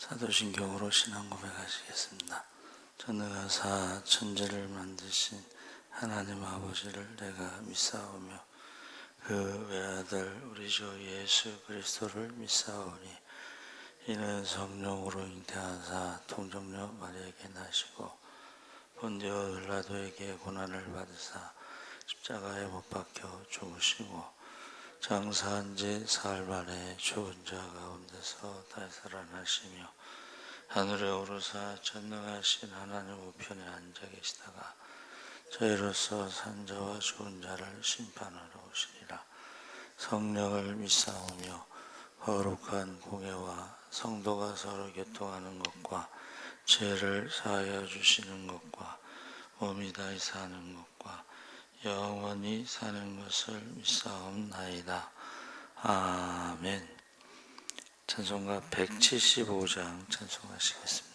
사도신경으로 신앙 고백하시겠습니다. 전능하사 천지를 만드신 하나님 아버지를 내가 믿사오며 그 외아들 우리 주 예수 그리스도를 믿사오니 이는 성령으로 잉태하사 통정녀 마리아에게 나시고 본디오 빌라도에게 고난을 받으사 십자가에 못 박혀 죽으시고 장사한 지 사흘 만에 죽은 자 가운데서 다시 살아나시며 하늘에 오르사 전능하신 하나님 우편에 앉아 계시다가 저희로서 산자와 죽은 자를 심판하러 오시리라. 성령을 믿사오며 거룩한 공예와 성도가 서로 교통하는 것과 죄를 사하여 주시는 것과 몸이 다시 사는 것과 영원히 사는 것을 믿사옵나이다. 아멘. 찬송가 175장 찬송하시겠습니다.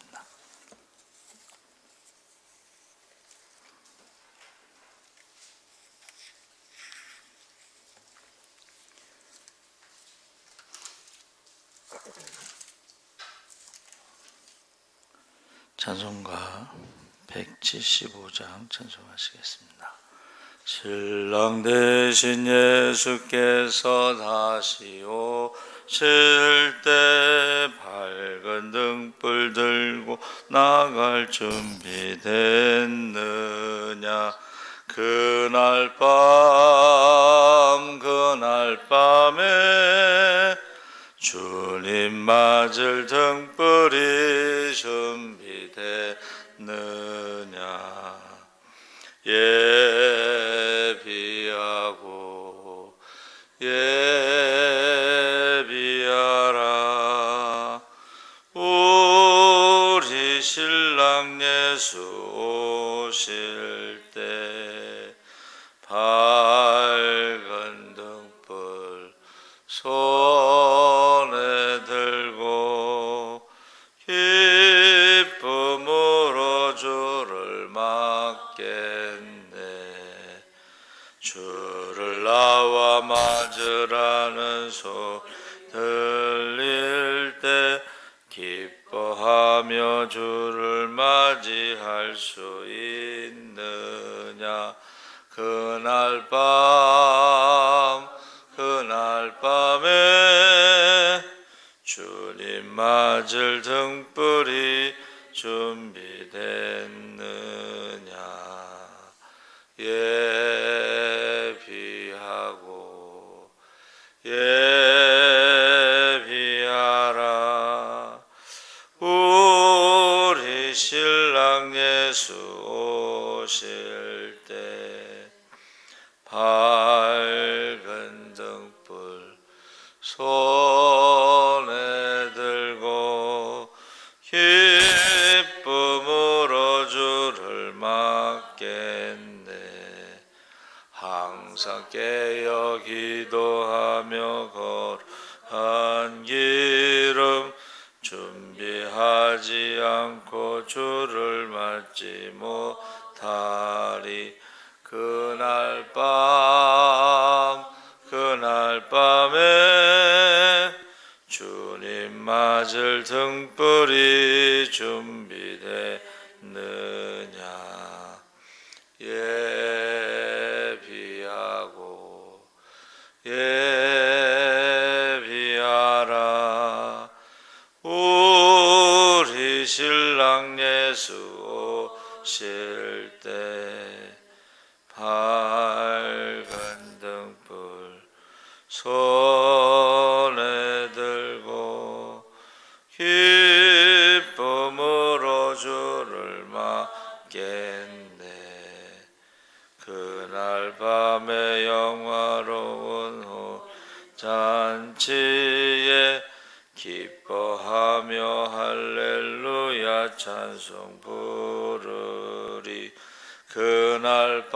찬송가 175장 찬송하시겠습니다. 신랑 되신 예수께서 다시 오실 때 밝은 등불 들고 나갈 준비 됐느냐. 그날 밤에 주님 맞을 등불이 준비됐느냐. 예비하라. 우리 신랑 예수 오실 때 밝은 등불 손에 들고 기쁨으로 주를 맞겠네. 주를 나와 맞으라는 소리 들릴 때 기뻐하며 주를 맞이할 수 있느냐. 그날 밤에 주님 맞을 등불이 준비됐느냐. 예비하라. 우리 신랑 예수 오실 때 밝은 등불 손에 들고 기쁨으로 주를 맞겠네. 항상 깨어 기도하며 거룩한 기름 준비하지 않고 주를 맞지 못하리. 그날 밤에 주님 맞을 등불이 준비됐느냐. 예비하라. 우리 신랑 예수 오실 때 밝은 등불 손에 들고 기쁨으로 주를 맞겠네. 그날 밤에 영화로운 잔치에 기뻐하며 할렐루야 찬송 부르리. 그날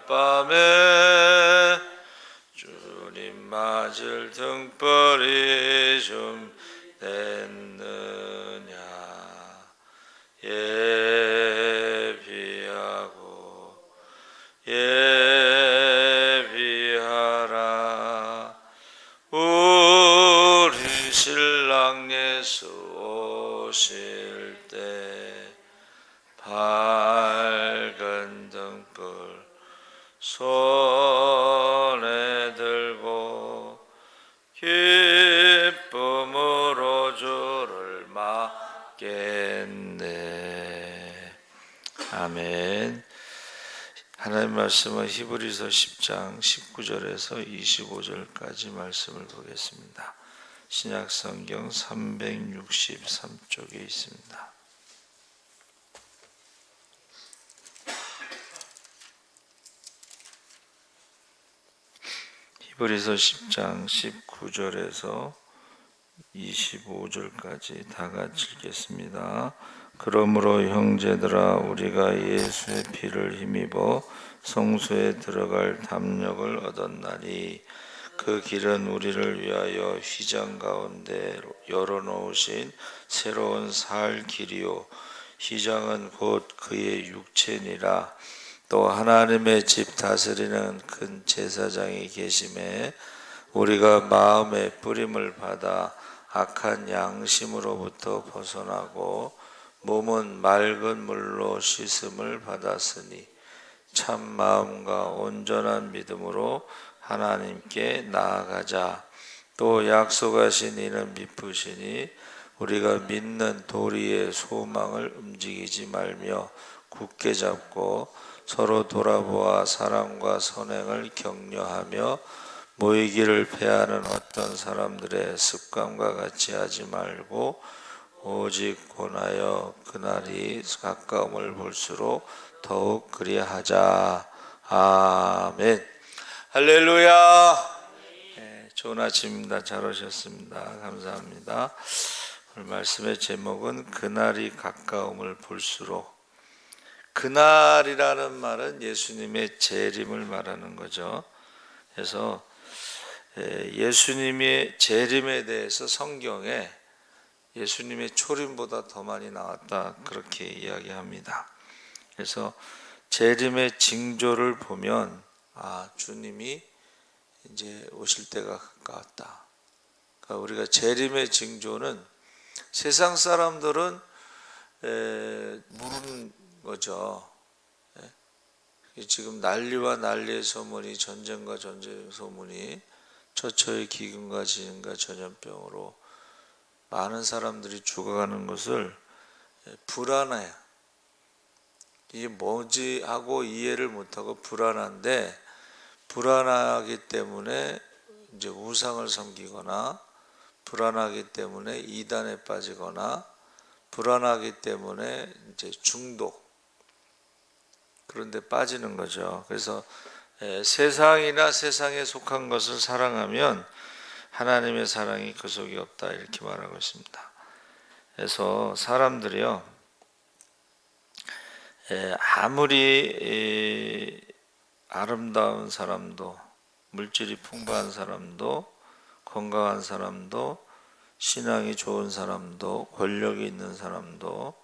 밤에 주님 맞을 등불이 준비됐느냐. 예비하라. 우리 신랑 등불 손에 들고 기쁨으로 주를 맞겠네. 아멘. 하나님 말씀은 히브리서 10장 19절에서 25절까지 말씀을 보겠습니다. 신약성경 363쪽에 있습니다. 히브리서 10장 19절에서 25절까지 다 같이 읽겠습니다. 그러므로 형제들아 우리가 예수의 피를 힘입어 성소에 들어갈 담력을 얻었나니 그 길은 우리를 위하여 휘장 가운데 열어놓으신 새로운 살 길이요 휘장은 곧 그의 육체니라. 또 하나님의 집 다스리는 큰 제사장이 계심에 우리가 마음의 뿌림을 받아 악한 양심으로부터 벗어나고 몸은 맑은 물로 씻음을 받았으니 참 마음과 온전한 믿음으로 하나님께 나아가자. 또 약속하신 이는 미쁘시니 우리가 믿는 도리의 소망을 움직이지 말며 굳게 잡고 서로 돌아보아 사랑과 선행을 격려하며 모이기를 패하는 어떤 사람들의 습관과 같이 하지 말고 오직 권하여 그날이 가까움을 볼수록 더욱 그리하자. 아멘. 할렐루야. 네, 좋은 아침입니다. 잘 오셨습니다. 감사합니다. 오늘 말씀의 제목은 그날이 가까움을 볼수록. 그날이라는 말은 예수님의 재림을 말하는 거죠. 그래서 예수님의 재림에 대해서 성경에 예수님의 초림보다 더 많이 나왔다 그렇게 이야기합니다. 그래서 재림의 징조를 보면 주님이 이제 오실 때가 가까웠다. 그러니까 우리가 재림의 징조는 세상 사람들은 모르는 거죠. 지금 난리와 난리의 소문이 전쟁과 전쟁 소문이 처처의 기근과 지진과 전염병으로 많은 사람들이 죽어가는 것을 불안해요. 이게 뭐지 하고 이해를 못하고 불안한데 불안하기 때문에 이제 우상을 섬기거나 불안하기 때문에 이단에 빠지거나 불안하기 때문에 이제 중독 그런 데 빠지는 거죠. 그래서 세상이나 세상에 속한 것을 사랑하면 하나님의 사랑이 그 속에 없다 이렇게 말하고 있습니다. 그래서 사람들이요 아무리 아름다운 사람도 물질이 풍부한 사람도 건강한 사람도 신앙이 좋은 사람도 권력이 있는 사람도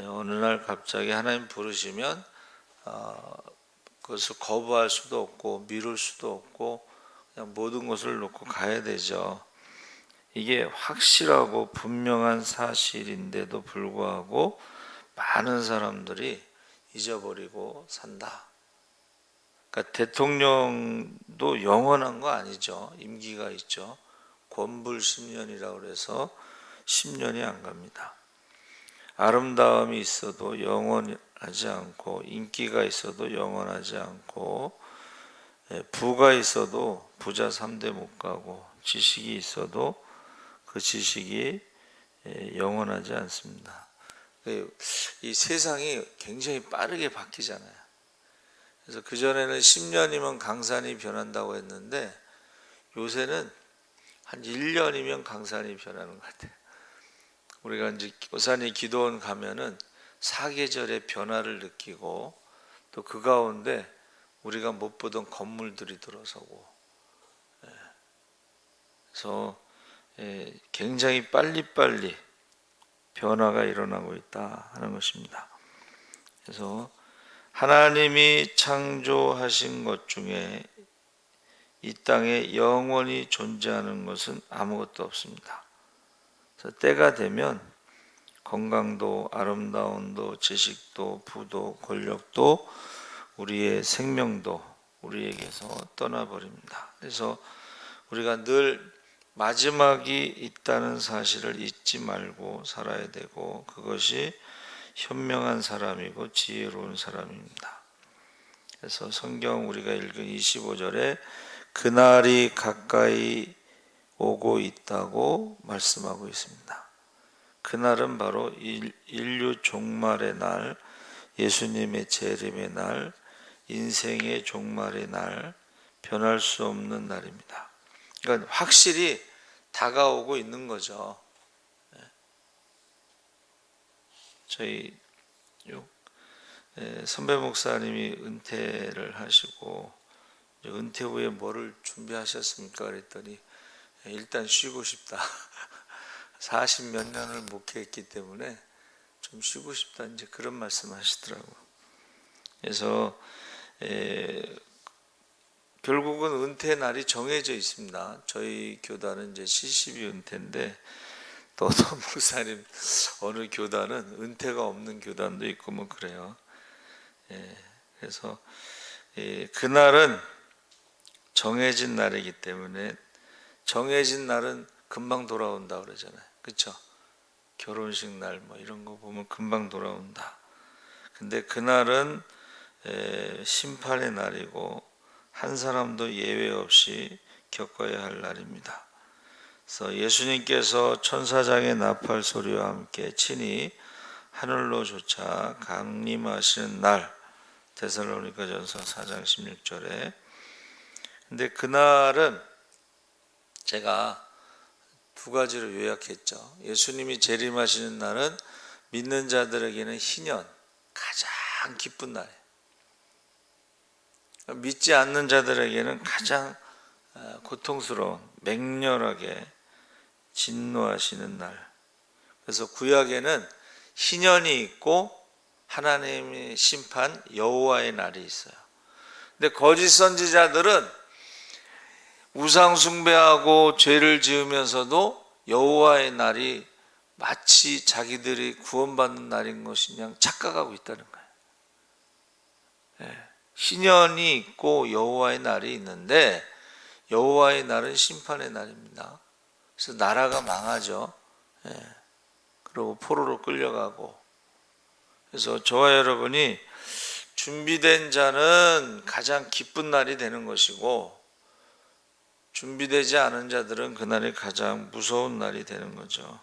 어느 날 갑자기 하나님 부르시면 그것을 거부할 수도 없고 미룰 수도 없고 그냥 모든 것을 놓고 가야 되죠. 이게 확실하고 분명한 사실인데도 불구하고 많은 사람들이 잊어버리고 산다. 그러니까 대통령도 영원한 거 아니죠. 임기가 있죠. 권불 10년이라고 그래서 10년이 안 갑니다. 아름다움이 있어도 영원하지 않고 인기가 있어도 영원하지 않고 부가 있어도 부자 3대 못 가고 지식이 있어도 그 지식이 영원하지 않습니다. 이 세상이 굉장히 빠르게 바뀌잖아요. 그래서 그전에는 10년이면 강산이 변한다고 했는데 요새는 한 1년이면 강산이 변하는 것 같아요. 우리가 이제 오산이 기도원 가면은 사계절의 변화를 느끼고 또 그 가운데 우리가 못 보던 건물들이 들어서고 그래서 굉장히 빨리빨리 변화가 일어나고 있다 하는 것입니다. 그래서 하나님이 창조하신 것 중에 이 땅에 영원히 존재하는 것은 아무것도 없습니다. 그래서 때가 되면 건강도 아름다움도 지식도 부도 권력도 우리의 생명도 우리에게서 떠나버립니다. 그래서 우리가 늘 마지막이 있다는 사실을 잊지 말고 살아야 되고, 그것이 현명한 사람이고 지혜로운 사람입니다. 그래서 성경 우리가 읽은 25절에 그날이 가까이 오고 있다고 말씀하고 있습니다. 그날은 바로 인류 종말의 날, 예수님의 재림의 날, 인생의 종말의 날, 변할 수 없는 날입니다. 그러니까 확실히 다가오고 있는 거죠. 저희 선배 목사님이 은퇴를 하시고 은퇴 후에 뭐를 준비하셨습니까? 그랬더니 일단 쉬고 싶다. 40 몇 년을 목회했기 때문에 좀 쉬고 싶다, 이제 그런 말씀 하시더라고요. 그래서 결국은 은퇴 날이 정해져 있습니다. 저희 교단은 이제 70이 은퇴인데, 또 어떤 목사님 어느 교단은 은퇴가 없는 교단도 있고 뭐 그래요. 그래서 그날은 정해진 날이기 때문에, 정해진 날은 금방 돌아온다 그러잖아요. 그렇죠? 결혼식 날 뭐 이런 거 보면 금방 돌아온다. 근데 그날은 심판의 날이고 한 사람도 예외 없이 겪어야 할 날입니다. 그래서 예수님께서 천사장의 나팔 소리와 함께 친히 하늘로 쫓아 강림하시는 날, 데살로니가전서 4장 16절에. 근데 그날은 제가 두 가지로 요약했죠. 예수님이 재림하시는 날은 믿는 자들에게는 희년, 가장 기쁜 날이에요. 믿지 않는 자들에게는 가장 고통스러운, 맹렬하게 진노하시는 날. 그래서 구약에는 희년이 있고 하나님의 심판, 여호와의 날이 있어요. 근데 거짓 선지자들은 우상 숭배하고 죄를 지으면서도 여호와의 날이 마치 자기들이 구원받는 날인 것이 그냥 착각하고 있다는 거예요. 희년이 있고 여호와의 날이 있는데, 여호와의 날은 심판의 날입니다. 그래서 나라가 망하죠. 그리고 포로로 끌려가고. 그래서 저와 여러분이 준비된 자는 가장 기쁜 날이 되는 것이고, 준비되지 않은 자들은 그날이 가장 무서운 날이 되는 거죠.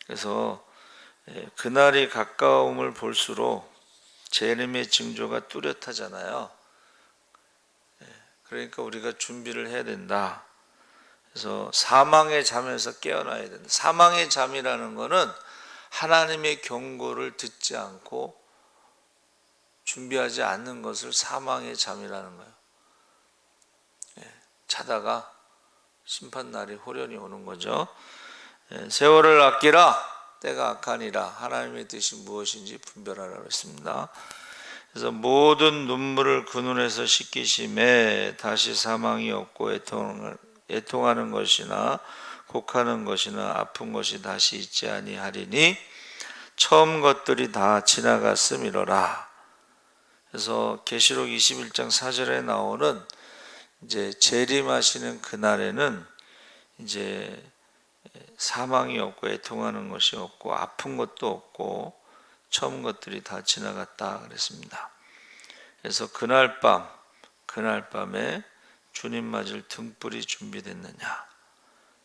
그래서 그날이 가까움을 볼수록 재림의 징조가 뚜렷하잖아요. 그러니까 우리가 준비를 해야 된다. 그래서 사망의 잠에서 깨어나야 된다. 사망의 잠이라는 것은 하나님의 경고를 듣지 않고 준비하지 않는 것을 사망의 잠이라는 거예요. 자다가 심판날이 호련히 오는 거죠. 세월을 아끼라, 때가 악하니라. 하나님의 뜻이 무엇인지 분별하라 그랬습니다. 그래서 모든 눈물을 그 눈에서 씻기심에 다시 사망이 없고 애통하는 것이나 곡하는 것이나 아픈 것이 다시 있지 아니하리니 처음 것들이 다 지나갔음이로라. 그래서 계시록 21장 4절에 나오는 이제 재림하시는 그날에는 이제 사망이 없고 애통하는 것이 없고 아픈 것도 없고 처음 것들이 다 지나갔다 그랬습니다. 그래서 그날 밤에 주님 맞을 등불이 준비됐느냐,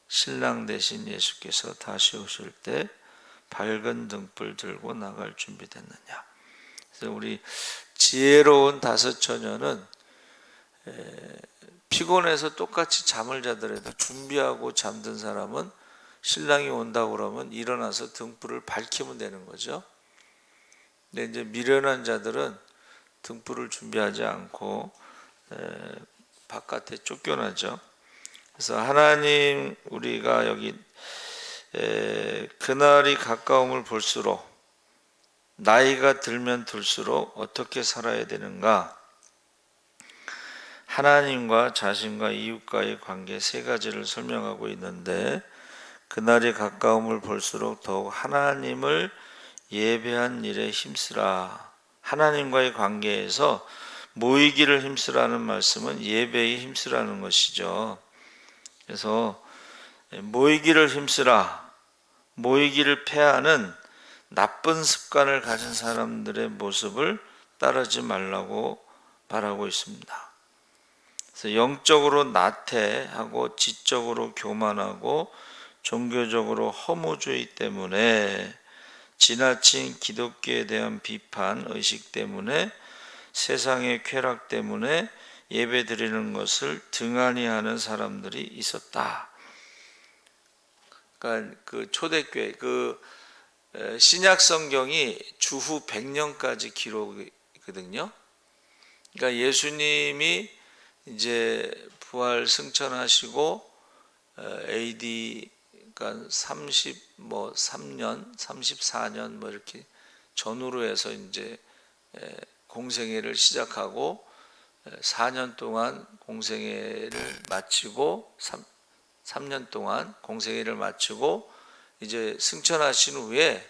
신랑 대신 예수께서 다시 오실 때 밝은 등불 들고 나갈 준비됐느냐. 그래서 우리 지혜로운 다섯 처녀는 피곤해서 똑같이 잠을 자더라도 준비하고 잠든 사람은 신랑이 온다고 그러면 일어나서 등불을 밝히면 되는 거죠. 근데 이제 미련한 자들은 등불을 준비하지 않고 바깥에 쫓겨나죠. 그래서 하나님, 우리가 여기 그날이 가까움을 볼수록, 나이가 들면 들수록 어떻게 살아야 되는가? 하나님과 자신과 이웃과의 관계 세 가지를 설명하고 있는데, 그날이 가까움을 볼수록 더욱 하나님을 예배한 일에 힘쓰라. 하나님과의 관계에서 모이기를 힘쓰라는 말씀은 예배에 힘쓰라는 것이죠. 그래서 모이기를 힘쓰라, 모이기를 패하는 나쁜 습관을 가진 사람들의 모습을 따르지 말라고 말하고 있습니다. 그래서 영적으로 나태하고 지적으로 교만하고 종교적으로 허무주의 때문에 지나친 기독교에 대한 비판 의식 때문에 세상의 쾌락 때문에 예배 드리는 것을 등한히 하는 사람들이 있었다. 그러니까 그 초대교회, 신약 성경이 주후 100년까지 기록이거든요. 그러니까 예수님이 이제 부활 승천하시고 AD 그러니까 3년, 34년 뭐 이렇게 전후로 해서 이제 공생애를 시작하고 4년 동안 공생애를 마치고 3년 동안 공생애를 마치고 이제 승천하신 후에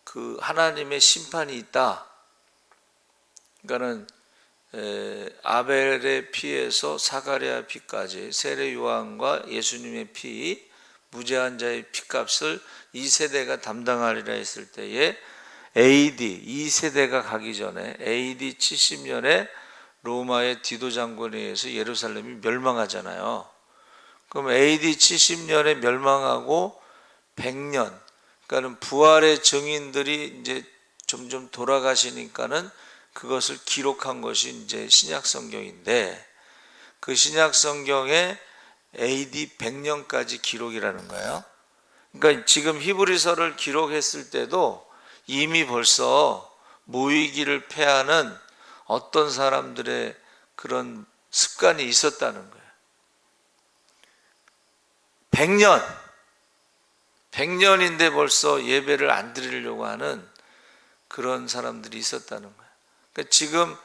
그 하나님의 심판이 있다. 그러니까는 아벨의 피에서 사가랴 피까지 세례 요한과 예수님의 피, 무죄한 자의 피값을 2세대가 담당하리라 했을 때에 AD 2세대가 가기 전에 AD 70년에 로마의 디도 장군에 의해서 예루살렘이 멸망하잖아요. 그럼 AD 70년에 멸망하고 100년, 그러니까는 부활의 증인들이 이제 점점 돌아가시니까는 그것을 기록한 것이 이제 신약 성경인데, 그 신약 성경에 AD 100년까지 기록이라는 거예요. 그러니까 지금 히브리서를 기록했을 때도 이미 벌써 모이기를 패하는 어떤 사람들의 그런 습관이 있었다는 거예요. 100년인데 벌써 예배를 안 드리려고 하는 그런 사람들이 있었다는 거예요. 그러니까 지금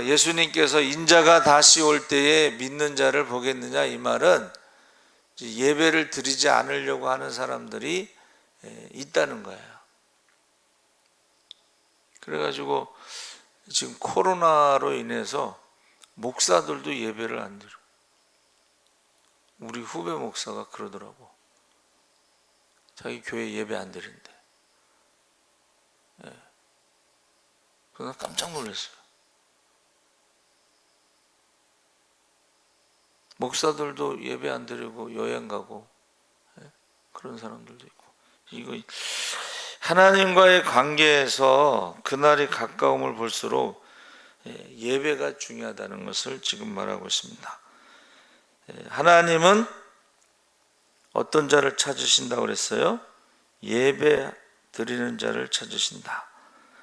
예수님께서 인자가 다시 올 때에 믿는 자를 보겠느냐, 이 말은 예배를 드리지 않으려고 하는 사람들이 있다는 거예요. 그래가지고 지금 코로나로 인해서 목사들도 예배를 안 드려. 우리 후배 목사가 그러더라고. 자기 교회 예배 안 드린대. 그래서 깜짝 놀랐어요. 목사들도 예배 안 드리고 여행 가고 그런 사람들도 있고. 이거 하나님과의 관계에서 그날이 가까움을 볼수록 예배가 중요하다는 것을 지금 말하고 있습니다. 하나님은 어떤 자를 찾으신다고 그랬어요? 예배 드리는 자를 찾으신다.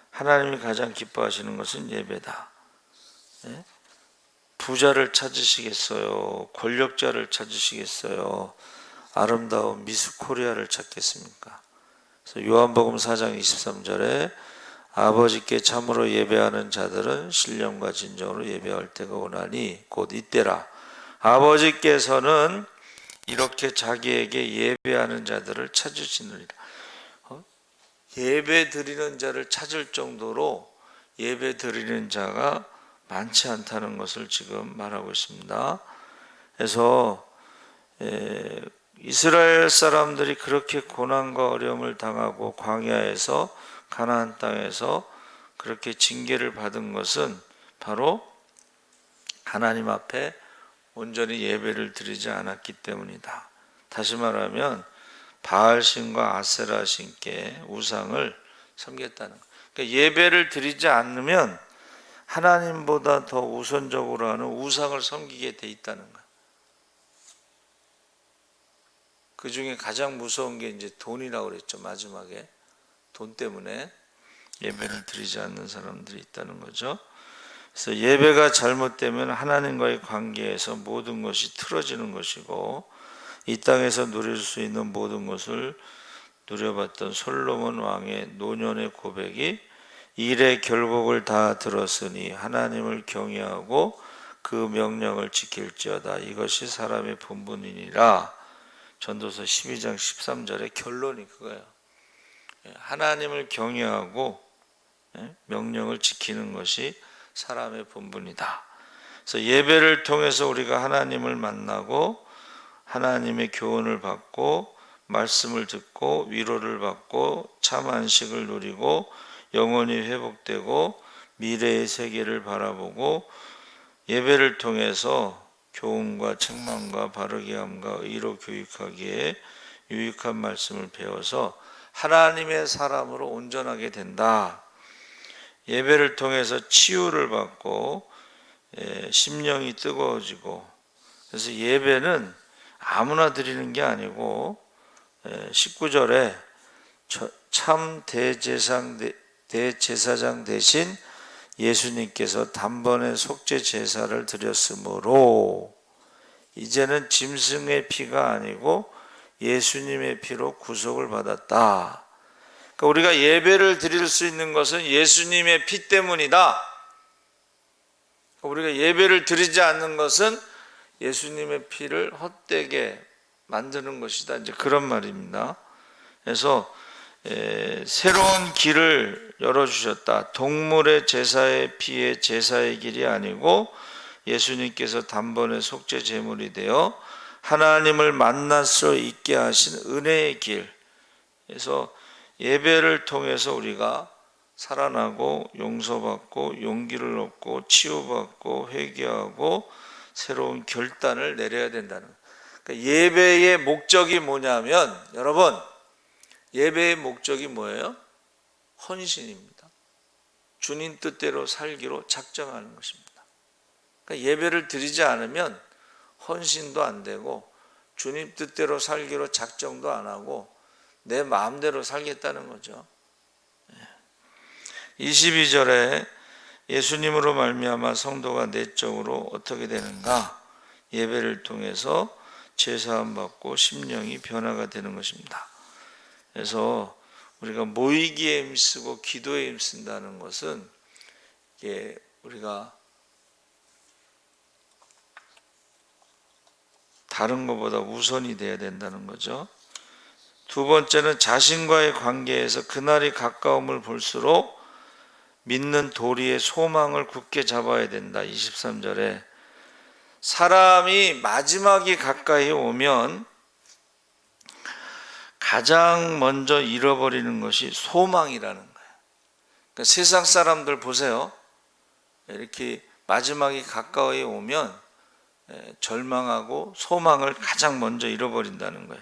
하나님이 가장 기뻐하시는 것은 예배다. 부자를 찾으시겠어요? 권력자를 찾으시겠어요? 아름다운 미스 코리아를 찾겠습니까? 그래서 요한복음 4장 23절에 아버지께 참으로 예배하는 자들은 신령과 진정으로 예배할 때가 오나니 곧 이때라. 아버지께서는 이렇게 자기에게 예배하는 자들을 찾으시느니라. 예배 드리는 자를 찾을 정도로 예배 드리는 자가 많지 않다는 것을 지금 말하고 있습니다. 그래서 이스라엘 사람들이 그렇게 고난과 어려움을 당하고 광야에서 가나안 땅에서 그렇게 징계를 받은 것은 바로 하나님 앞에 온전히 예배를 드리지 않았기 때문이다. 다시 말하면 바알신과 아세라신께 우상을 섬겼다는 거예요. 그러니까 예배를 드리지 않으면 하나님보다 더 우선적으로 하는 우상을 섬기게 돼 있다는 거예요. 그 중에 가장 무서운 게 이제 돈이라고 그랬죠. 마지막에 돈 때문에 예배를 드리지 않는 사람들이 있다는 거죠. 그래서 예배가 잘못되면 하나님과의 관계에서 모든 것이 틀어지는 것이고, 이 땅에서 누릴 수 있는 모든 것을 누려봤던 솔로몬 왕의 노년의 고백이 일의 결국을 다 들었으니 하나님을 경외하고 그 명령을 지킬지어다. 이것이 사람의 본분이니라. 전도서 12장 13절의 결론이 그거예요. 하나님을 경외하고 명령을 지키는 것이 사람의 본분이다. 그래서 예배를 통해서 우리가 하나님을 만나고 하나님의 교훈을 받고 말씀을 듣고 위로를 받고 참 안식을 누리고 영혼이 회복되고 미래의 세계를 바라보고 예배를 통해서 교훈과 책망과 바르게 함과 의로 교육하기에 유익한 말씀을 배워서 하나님의 사람으로 온전하게 된다. 예배를 통해서 치유를 받고 심령이 뜨거워지고, 그래서 예배는 아무나 드리는 게 아니고 19절에 참 대제사장 대신 예수님께서 단번에 속죄 제사를 드렸으므로 이제는 짐승의 피가 아니고 예수님의 피로 구속을 받았다. 그러니까 우리가 예배를 드릴 수 있는 것은 예수님의 피 때문이다. 우리가 예배를 드리지 않는 것은 예수님의 피를 헛되게 만드는 것이다. 이제 그런 말입니다. 그래서 새로운 길을 열어주셨다. 동물의 제사의 피의 제사의 길이 아니고 예수님께서 단번에 속죄 제물이 되어 하나님을 만날 수 있게 하신 은혜의 길. 그래서 예배를 통해서 우리가 살아나고 용서받고 용기를 얻고 치유받고 회개하고 새로운 결단을 내려야 된다는 거예요. 그러니까 예배의 목적이 뭐냐면, 여러분, 예배의 목적이 뭐예요? 헌신입니다. 주님 뜻대로 살기로 작정하는 것입니다. 그러니까 예배를 드리지 않으면 헌신도 안 되고 주님 뜻대로 살기로 작정도 안 하고 내 마음대로 살겠다는 거죠. 22절에 예수님으로 말미암아 성도가 내적으로 어떻게 되는가? 예배를 통해서 제사함 받고 심령이 변화가 되는 것입니다. 그래서 우리가 모이기에 힘쓰고 기도에 힘쓴다는 것은 이게 우리가 다른 것보다 우선이 돼야 된다는 거죠. 두 번째는 자신과의 관계에서 그날이 가까움을 볼수록 믿는 도리의 소망을 굳게 잡아야 된다. 23절에 사람이 마지막이 가까이 오면 가장 먼저 잃어버리는 것이 소망이라는 거예요. 그러니까 세상 사람들 보세요. 이렇게 마지막이 가까이 오면 절망하고 소망을 가장 먼저 잃어버린다는 거예요.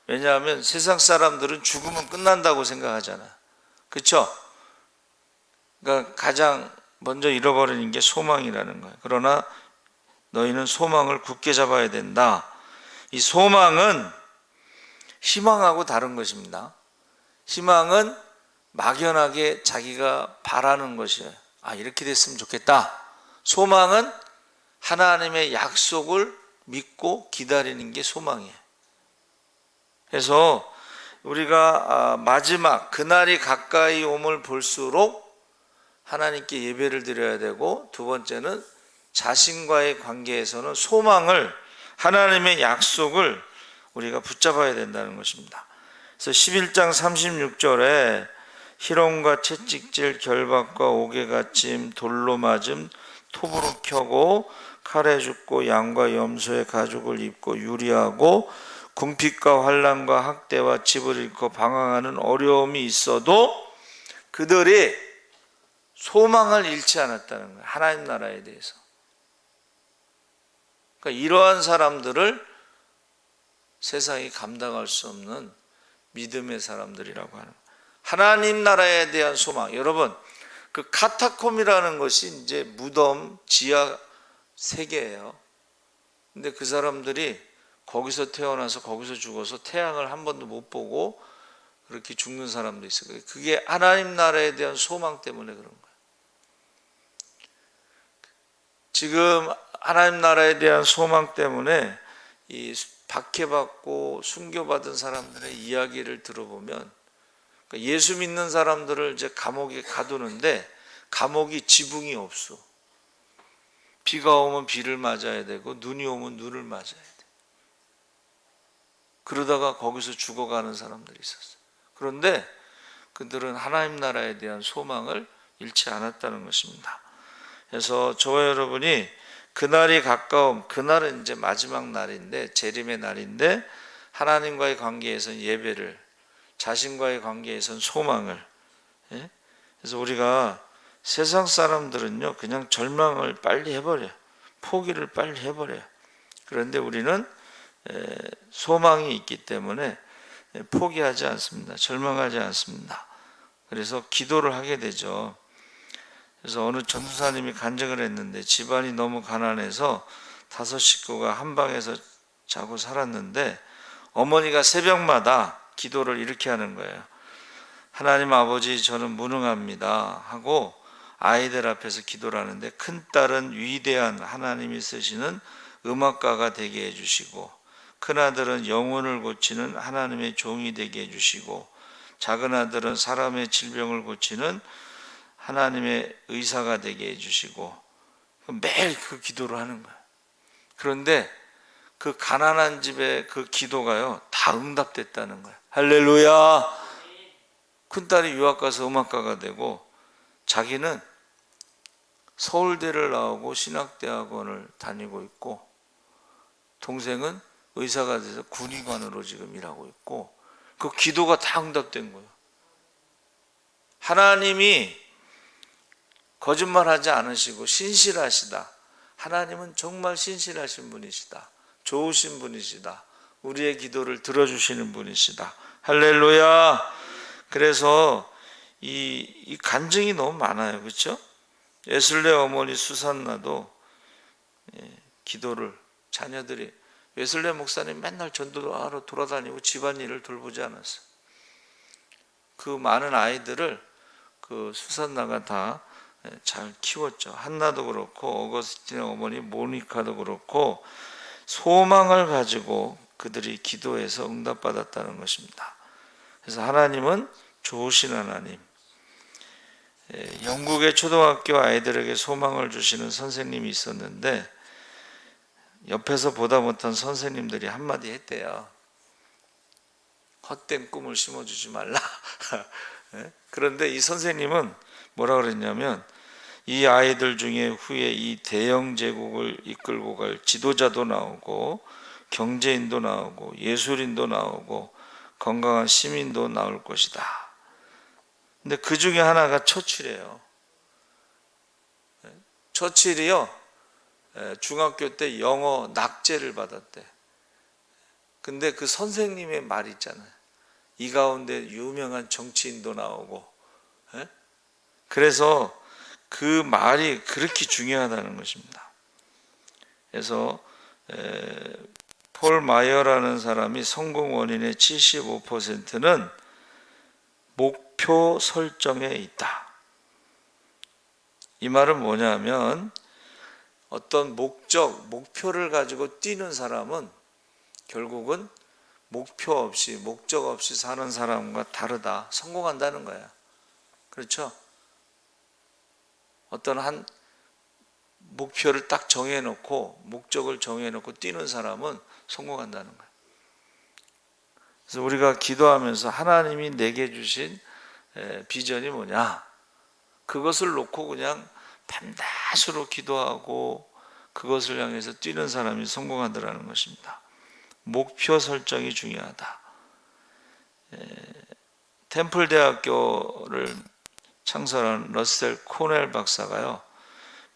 왜냐하면 세상 사람들은 죽으면 끝난다고 생각하잖아요. 그렇죠? 그러니까 가장 먼저 잃어버리는 게 소망이라는 거예요. 그러나 너희는 소망을 굳게 잡아야 된다. 이 소망은 희망하고 다른 것입니다. 희망은 막연하게 자기가 바라는 것이에요. 아, 이렇게 됐으면 좋겠다. 소망은 하나님의 약속을 믿고 기다리는 게 소망이에요. 그래서 우리가 마지막 그날이 가까이 옴을 볼수록 하나님께 예배를 드려야 되고, 두 번째는 자신과의 관계에서는 소망을, 하나님의 약속을 우리가 붙잡아야 된다는 것입니다. 그래서 11장 36절에 희롱과 채찍질, 결박과 옥에갇힘, 돌로 맞음, 톱으로 켜고 칼에 죽고 양과 염소의 가죽을 입고 유리하고 궁핍과 환난과 학대와 집을 잃고 방황하는 어려움이 있어도 그들이 소망을 잃지 않았다는 거예요. 하나님 나라에 대해서. 그러니까 이러한 사람들을 세상이 감당할 수 없는 믿음의 사람들이라고 하는 거예요. 하나님 나라에 대한 소망. 여러분, 그 카타콤이라는 것이 이제 무덤, 지하 세계예요. 근데 그 사람들이 거기서 태어나서 거기서 죽어서 태양을 한 번도 못 보고 그렇게 죽는 사람도 있어요. 그게 하나님 나라에 대한 소망 때문에 그런 거예요. 지금 하나님 나라에 대한 소망 때문에 이 박해받고 순교받은 사람들의 이야기를 들어보면, 예수 믿는 사람들을 이제 감옥에 가두는데 감옥이 지붕이 없어. 비가 오면 비를 맞아야 되고 눈이 오면 눈을 맞아야 돼. 그러다가 거기서 죽어가는 사람들이 있었어요. 그런데 그들은 하나님 나라에 대한 소망을 잃지 않았다는 것입니다. 그래서 저와 여러분이 그날이 가까움, 그날은 이제 마지막 날인데, 재림의 날인데, 하나님과의 관계에서는 예배를, 자신과의 관계에서는 소망을, 예? 그래서 우리가 세상 사람들은요, 그냥 절망을 빨리 해버려요. 포기를 빨리 해버려요. 그런데 우리는 소망이 있기 때문에 포기하지 않습니다. 절망하지 않습니다. 그래서 기도를 하게 되죠. 그래서 어느 전도사님이 간증을 했는데, 집안이 너무 가난해서 5식구가 한 방에서 자고 살았는데, 어머니가 새벽마다 기도를 이렇게 하는 거예요. 하나님 아버지, 저는 무능합니다 하고 아이들 앞에서 기도를 하는데, 큰딸은 위대한 하나님이 쓰시는 음악가가 되게 해주시고, 큰아들은 영혼을 고치는 하나님의 종이 되게 해주시고, 작은아들은 사람의 질병을 고치는 하나님의 의사가 되게 해주시고, 매일 그 기도를 하는 거예요. 그런데 그 가난한 집의 그 기도가요, 다 응답됐다는 거예요. 할렐루야. 큰딸이 유학 가서 음악가가 되고, 자기는 서울대를 나오고 신학대학원을 다니고 있고, 동생은 의사가 돼서 군의관으로 지금 일하고 있고, 그 기도가 다 응답된 거예요. 하나님이 거짓말하지 않으시고 신실하시다. 하나님은 정말 신실하신 분이시다. 좋으신 분이시다. 우리의 기도를 들어주시는 분이시다. 할렐루야. 그래서 이 간증이 너무 많아요. 그렇죠? 웨슬레 어머니 수산나도 기도를, 자녀들이, 웨슬레 목사님 맨날 전도하러 돌아다니고 집안일을 돌보지 않았어요. 그 많은 아이들을 그 수산나가 다 잘 키웠죠. 한나도 그렇고 어거스틴의 어머니 모니카도 그렇고 소망을 가지고 그들이 기도해서 응답받았다는 것입니다. 그래서 하나님은 좋으신 하나님. 영국의 초등학교 아이들에게 소망을 주시는 선생님이 있었는데, 옆에서 보다 못한 선생님들이 한마디 했대요. 헛된 꿈을 심어주지 말라. 그런데 이 선생님은 뭐라 그랬냐면, 이 아이들 중에 후에 이 대영 제국을 이끌고 갈 지도자도 나오고, 경제인도 나오고, 예술인도 나오고, 건강한 시민도 나올 것이다. 근데 그 중에 하나가 처칠이에요. 처칠이요, 중학교 때 영어 낙제를 받았대. 근데 그 선생님의 말 있잖아요. 이 가운데 유명한 정치인도 나오고, 그래서 그 말이 그렇게 중요하다는 것입니다. 그래서 폴 마이어라는 사람이 성공 원인의 75%는 목표 설정에 있다. 이 말은 뭐냐면, 어떤 목표를 가지고 뛰는 사람은 결국은 목표 없이, 목적 없이 사는 사람과 다르다. 성공한다는 거야. 그렇죠? 어떤 한 목표를 딱 정해놓고, 목적을 정해놓고 뛰는 사람은 성공한다는 거예요. 그래서 우리가 기도하면서 하나님이 내게 주신 비전이 뭐냐, 그것을 놓고 그냥 밤낮으로 기도하고 그것을 향해서 뛰는 사람이 성공하더라는 것입니다. 목표 설정이 중요하다. 템플 대학교를 창설한 러셀 코넬 박사가요,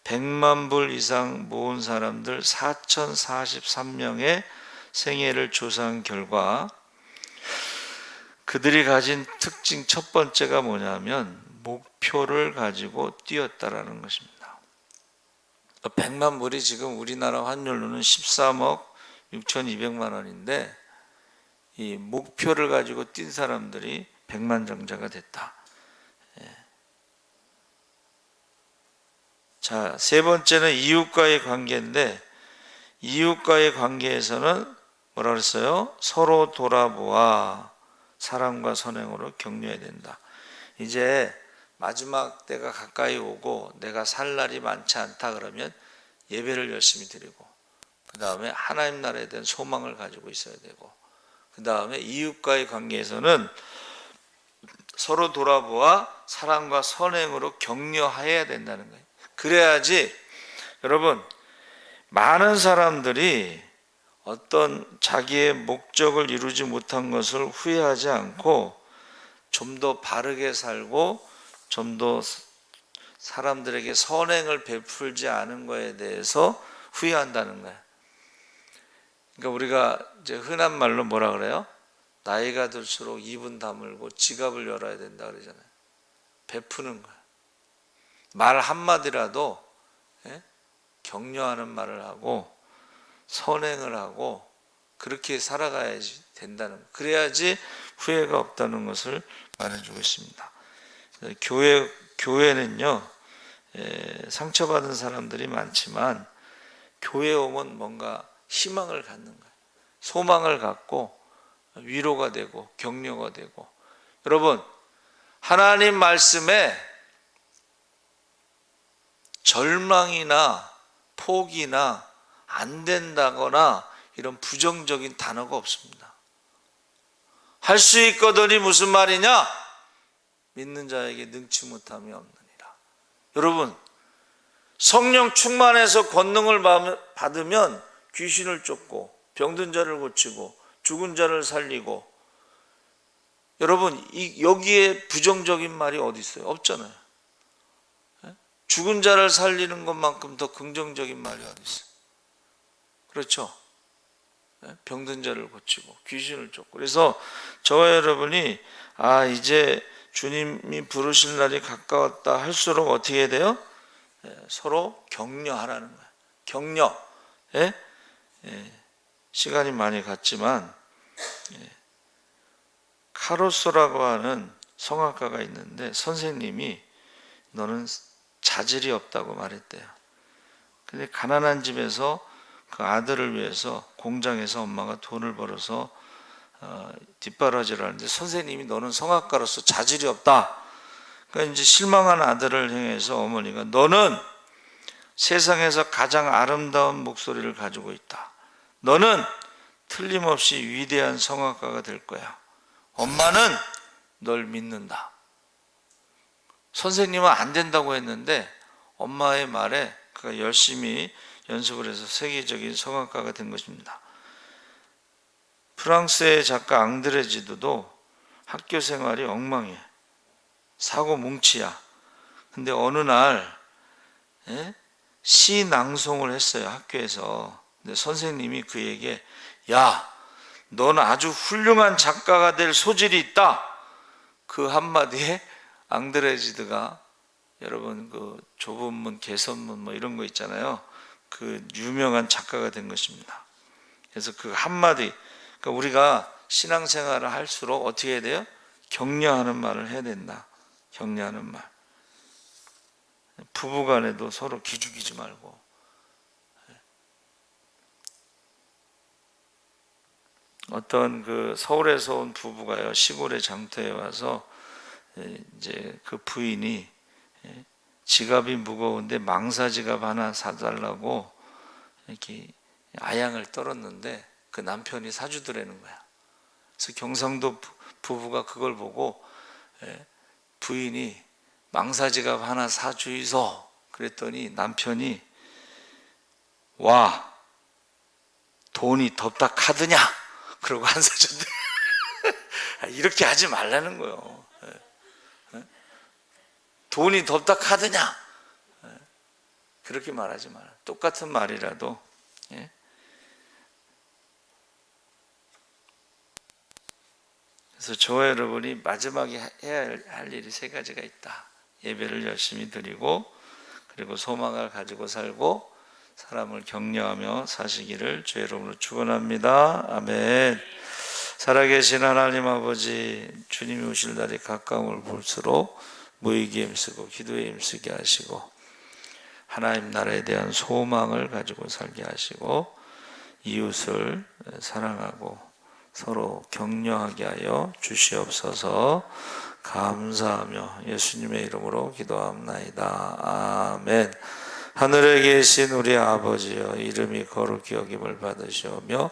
100만 불 이상 모은 사람들 4,043명의 생애를 조사한 결과, 그들이 가진 특징 첫 번째가 뭐냐면 목표를 가지고 뛰었다라는 것입니다. 100만 불이 지금 우리나라 환율로는 13억 6,200만 원인데, 이 목표를 가지고 뛴 사람들이 백만장자가 됐다. 자, 세 번째는 이웃과의 관계인데, 이웃과의 관계에서는 뭐라 그랬어요? 서로 돌아보아 사랑과 선행으로 격려해야 된다. 이제 마지막 때가 가까이 오고 내가 살 날이 많지 않다 그러면 예배를 열심히 드리고, 그 다음에 하나님 나라에 대한 소망을 가지고 있어야 되고, 그 다음에 이웃과의 관계에서는 서로 돌아보아 사랑과 선행으로 격려해야 된다는 거예요. 그래야지 여러분, 많은 사람들이 어떤 자기의 목적을 이루지 못한 것을 후회하지 않고 좀 더 바르게 살고 좀 더 사람들에게 선행을 베풀지 않은 것에 대해서 후회한다는 거예요. 그러니까 우리가 이제 흔한 말로 뭐라 그래요? 나이가 들수록 입은 다물고 지갑을 열어야 된다 그러잖아요. 베푸는 거예요. 말 한마디라도 격려하는 말을 하고 선행을 하고 그렇게 살아가야지 된다는 거예요. 그래야지 후회가 없다는 것을 말해주고 있습니다. 교회는요, 상처받은 사람들이 많지만 교회 오면 뭔가 희망을 갖는 거예요. 소망을 갖고 위로가 되고 격려가 되고. 여러분, 하나님 말씀에 절망이나 포기나 안 된다거나 이런 부정적인 단어가 없습니다. 할 수 있거든이 무슨 말이냐? 믿는 자에게 능치 못함이 없느니라. 여러분, 성령 충만해서 권능을 받으면 귀신을 쫓고 병든 자를 고치고 죽은 자를 살리고. 여러분, 여기에 부정적인 말이 어디 있어요? 없잖아요. 죽은 자를 살리는 것만큼 더 긍정적인 말이 어디 있어요? 그렇죠? 병든 자를 고치고 귀신을 쫓고. 그래서 저와 여러분이 이제 주님이 부르실 날이 가까웠다 할수록 어떻게 해야 돼요? 서로 격려하라는 거예요. 격려. 시간이 많이 갔지만 카로소라고 하는 성악가가 있는데 선생님이 너는 자질이 없다고 말했대요. 근데 가난한 집에서 그 아들을 위해서 공장에서 엄마가 돈을 벌어서 뒷바라지를 하는데 선생님이 너는 성악가로서 자질이 없다. 그러니까 이제 실망한 아들을 향해서 어머니가 너는 세상에서 가장 아름다운 목소리를 가지고 있다. 너는 틀림없이 위대한 성악가가 될 거야. 엄마는 널 믿는다. 선생님은 안 된다고 했는데 엄마의 말에 그가 열심히 연습을 해서 세계적인 성악가가 된 것입니다. 프랑스의 작가 앙드레 지두도 학교 생활이 엉망이에요. 사고 뭉치야. 근데 어느 날 시 낭송을 했어요, 학교에서. 근데 선생님이 그에게 야, 넌 아주 훌륭한 작가가 될 소질이 있다. 그 한마디에 앙드레지드가, 여러분 그 좁은 문, 개선문 뭐 이런 거 있잖아요. 그 유명한 작가가 된 것입니다. 그래서 그 한마디, 그러니까 우리가 신앙생활을 할수록 어떻게 해야 돼요? 격려하는 말을 해야 된다. 격려하는 말. 부부간에도 서로 기죽이지 말고. 어떤 그 서울에서 온 부부가요, 시골의 장터에 와서 이제 그 부인이 지갑이 무거운데 망사지갑 하나 사달라고 이렇게 아양을 떨었는데 그 남편이 사주더라는 거야. 그래서 경상도 부부가 그걸 보고 부인이 망사지갑 하나 사주이소 그랬더니 남편이 와 돈이 덥다 카드냐 그러고 안 사줬대. 이렇게 하지 말라는 거예요. 돈이 덥다 카드냐 그렇게 말하지 마라. 똑같은 말이라도. 그래서 저와 여러분이 마지막에 해야 할 일이 세 가지가 있다. 예배를 열심히 드리고, 그리고 소망을 가지고 살고, 사람을 격려하며 사시기를 주의 이름으로 축원합니다. 아멘. 살아계신 하나님 아버지, 주님이 오실 날이 가까움을 볼수록 무의기에 힘쓰고 기도에 힘쓰게 하시고 하나님 나라에 대한 소망을 가지고 살게 하시고 이웃을 사랑하고 서로 격려하게 하여 주시옵소서. 감사하며 예수님의 이름으로 기도합나이다. 아멘. 하늘에 계신 우리 아버지여, 이름이 거룩히 여김을 받으시오며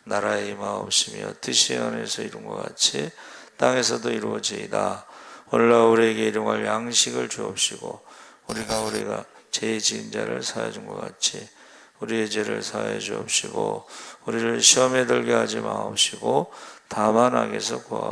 나라의 임하옵시며 뜻이 하늘에서 이룬 것 같이 땅에서도 이루어지이다. 오늘날 우리에게 일용할 양식을 주옵시고 우리가 죄 지은 자를 사하여 준 것 같이 우리의 죄를 사하여 주옵시고 우리를 시험에 들게 하지 마옵시고 다만 악에서 구하옵소서.